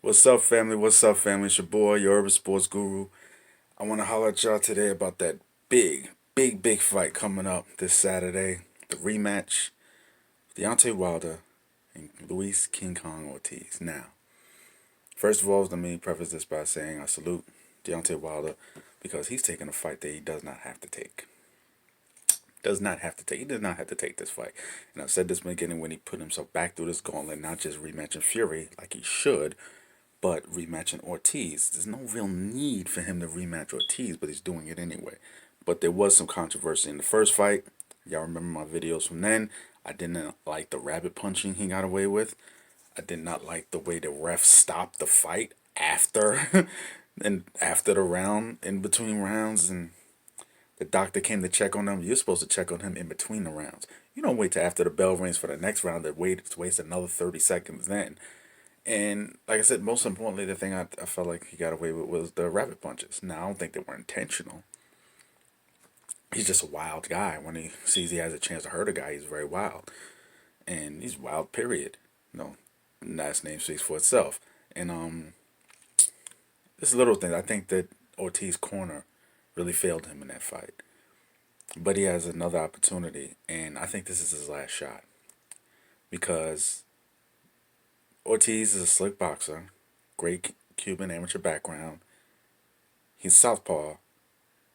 What's up, family? What's up, family? It's your boy, your urban sports guru. I want to holler at y'all today about that big fight coming up this Saturday. The rematch, Deontay Wilder and Luis King Kong Ortiz. Now, first of all, let me preface this by saying I salute Deontay Wilder because he's taking a fight that he does not have to take. Does not have to take. He does not have to take this fight. And I've said this from the beginning when he put himself back through this gauntlet, not just rematching Fury like he should, but rematching Ortiz. There's no real need for him to rematch Ortiz, but he's doing it anyway. But there was some controversy in the first fight. Y'all remember my videos from then. I didn't like the rabbit punching he got away with. I did not like the way the ref stopped the fight after and after the round, in between rounds, and the doctor came to check on him. You're supposed to check on him in between the rounds. You don't wait till after the bell rings for the next round to waste another 30 seconds then. And like I said, most importantly, the thing I felt like he got away with was the rabbit punches. Now, I don't think they were intentional. He's just a wild guy. When he sees he has a chance to hurt a guy, he's very wild. And he's wild, period. No, last name speaks for itself. And this little thing, I think that Ortiz corner really failed him in that fight. But he has another opportunity, and I think this is his last shot. Because Ortiz is a slick boxer, great Cuban amateur background. He's southpaw,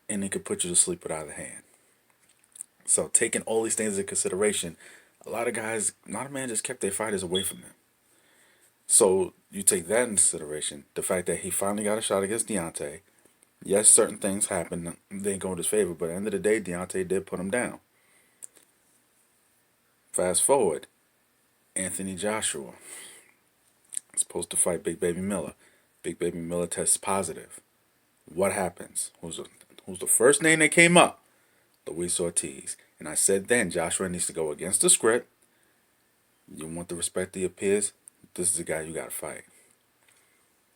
and he could put you to sleep with either hand. So taking all these things into consideration, a lot of guys, a lot of men just kept their fighters away from them. So you take that into consideration, the fact that he finally got a shot against Deontay. Yes, certain things happened, they didn't go in his favor, but at the end of the day, Deontay did put him down. Fast forward, Anthony Joshua is supposed to fight Big Baby Miller. Big Baby Miller tests positive. What happens? Who's the first name that came up? Luis Ortiz. And I said then, Joshua needs to go against the script. You want the respect of your peers? This is the guy you got to fight.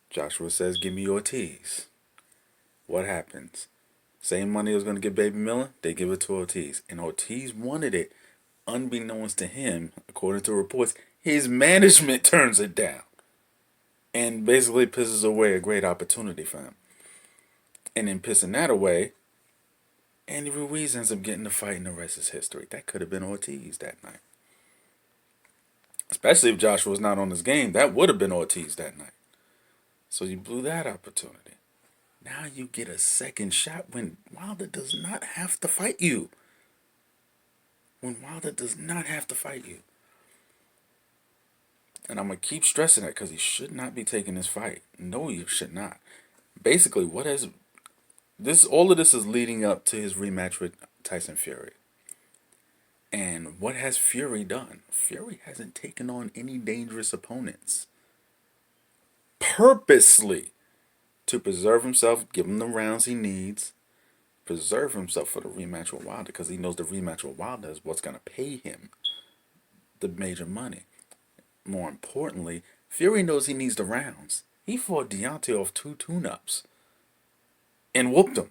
Joshua says, give me Ortiz. What happens? Same money was going to give Baby Miller, they give it to Ortiz. And Ortiz wanted it. Unbeknownst to him, according to reports, his management turns it down. And basically pisses away a great opportunity for him. And in pissing that away, Andy Ruiz ends up getting the fight, and the rest is history. That could have been Ortiz that night. Especially if Joshua was not on his game, that would have been Ortiz that night. So you blew that opportunity. Now you get a second shot when Wilder does not have to fight you. When Wilder does not have to fight you. And I'm going to keep stressing that because he should not be taking this fight. No, he should not. Basically, what has this? All of this is leading up to his rematch with Tyson Fury. And what has Fury done? Fury hasn't taken on any dangerous opponents. Purposely. To preserve himself, give him the rounds he needs, preserve himself for the rematch with Wilder because he knows the rematch with Wilder is what's going to pay him the major money. More importantly, Fury knows he needs the rounds. He fought Deontay off 2 tune-ups and whooped him.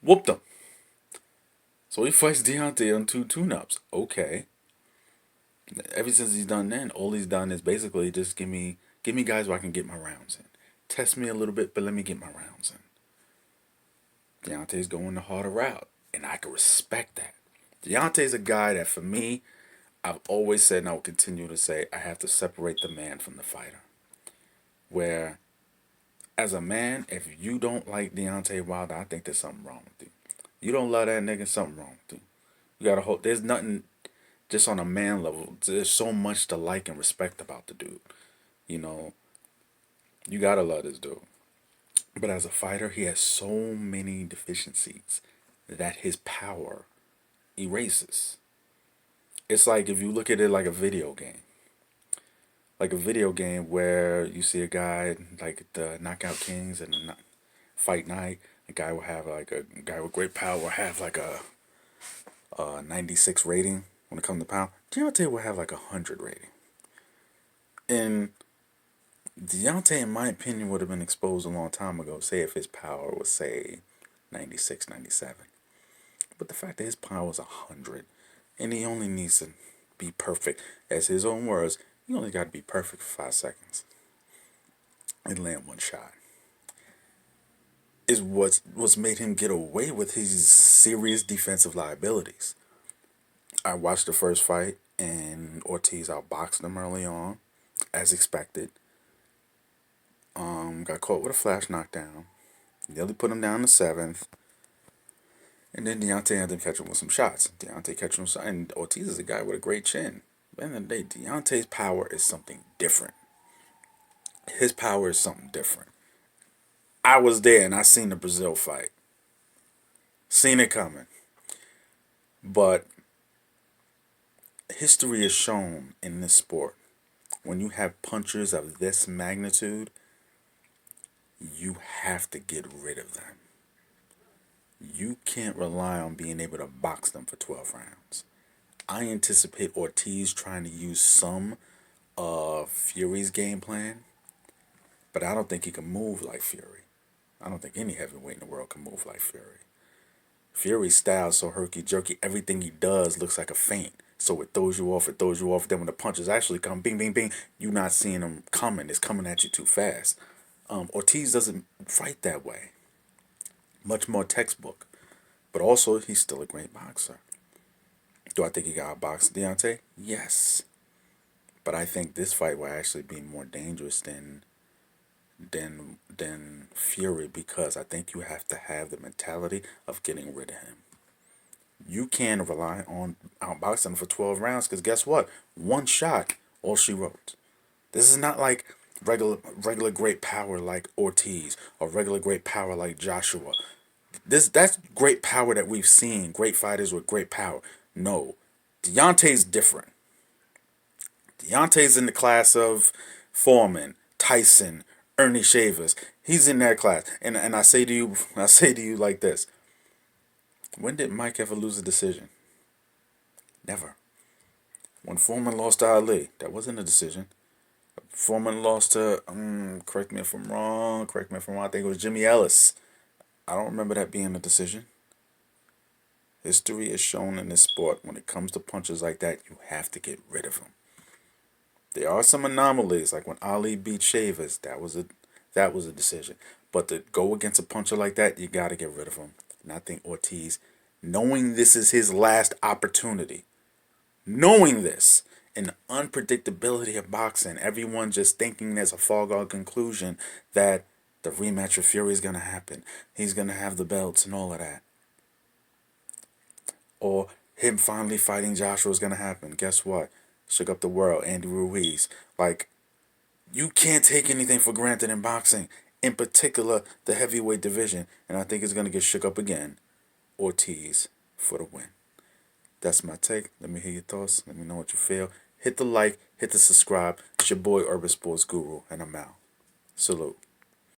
Whooped him. So he fights Deontay on 2 tune-ups. Okay. Ever since he's done that, all he's done is basically just give me guys where I can get my rounds in. Test me a little bit, but let me get my rounds in. Deontay's going the harder route, and I can respect that. Deontay's a guy that, for me, I've always said, and I will continue to say, I have to separate the man from the fighter. Where, as a man, if you don't like Deontay Wilder, I think there's something wrong with you. You don't love that nigga, something wrong with you. You gotta hold. There's nothing, just on a man level. There's so much to like and respect about the dude. You know, you gotta love this dude. But as a fighter, he has so many deficiencies that his power erases. It's like if you look at it like a video game. Like a video game where you see a guy like the Knockout Kings and the Fight Night. A guy will have like a guy with great power will have like a 96 rating when it comes to power. Deontay will have like a 100 rating. And Deontay, in my opinion, would have been exposed a long time ago, say if his power was, say, 96, 97. But the fact that his power was 100, and he only needs to be perfect, as his own words, he only got to be perfect for 5 seconds. and land one shot. Is what's made him get away with his serious defensive liabilities. I watched the first fight, and Ortiz outboxed him early on, as expected. Got caught with a flash knockdown. Nearly put him down in the seventh. And then Deontay had to catch him with some shots. Deontay catching him, and Ortiz is a guy with a great chin. At the end of the day, Deontay's power is something different. His power is something different. I was there and I seen the Brazil fight. Seen it coming. But history has shown in this sport, when you have punchers of this magnitude, you have to get rid of them. You can't rely on being able to box them for 12 rounds. I anticipate Ortiz trying to use some of Fury's game plan, but I don't think he can move like Fury. I don't think any heavyweight in the world can move like Fury. Fury's style is so herky-jerky, everything he does looks like a feint. So it throws you off, Then when the punches actually come, bing, bing, bing, you're not seeing them coming. It's coming at you too fast. Ortiz doesn't fight that way. Much more textbook. But also, he's still a great boxer. Do I think he got outboxed Deontay? Yes. But I think this fight will actually be more dangerous than Fury, because I think you have to have the mentality of getting rid of him. You can rely on outboxing for 12 rounds, because guess what? One shot, all she wrote. This is not like regular great power like Ortiz or regular great power like Joshua. That's great power that we've seen. Great fighters with great power. No, Deontay's different. Deontay's in the class of Foreman, Tyson, Ernie Shavers. He's in that class. And I say to you like this. When did Mike ever lose a decision? Never. When Foreman lost to Ali, that wasn't a decision. Foreman lost to, correct me if I'm wrong, I think it was Jimmy Ellis. I don't remember that being a decision. History is shown in this sport, when it comes to punches like that, you have to get rid of them. There are some anomalies, like when Ali beat Shavers, that was a decision. But to go against a puncher like that, you got to get rid of him. And I think Ortiz, knowing this is his last opportunity, knowing this, and the unpredictability of boxing, everyone just thinking there's a foregone conclusion that the rematch with Fury is going to happen. He's going to have the belts and all of that. Or him finally fighting Joshua is going to happen. Guess what? Shook up the world. Andy Ruiz. Like, you can't take anything for granted in boxing. In particular, the heavyweight division. And I think it's going to get shook up again. Ortiz for the win. That's my take. Let me hear your thoughts. Let me know what you feel. Hit the like. Hit the subscribe. It's your boy, Urban Sports Guru. And I'm out. Salute.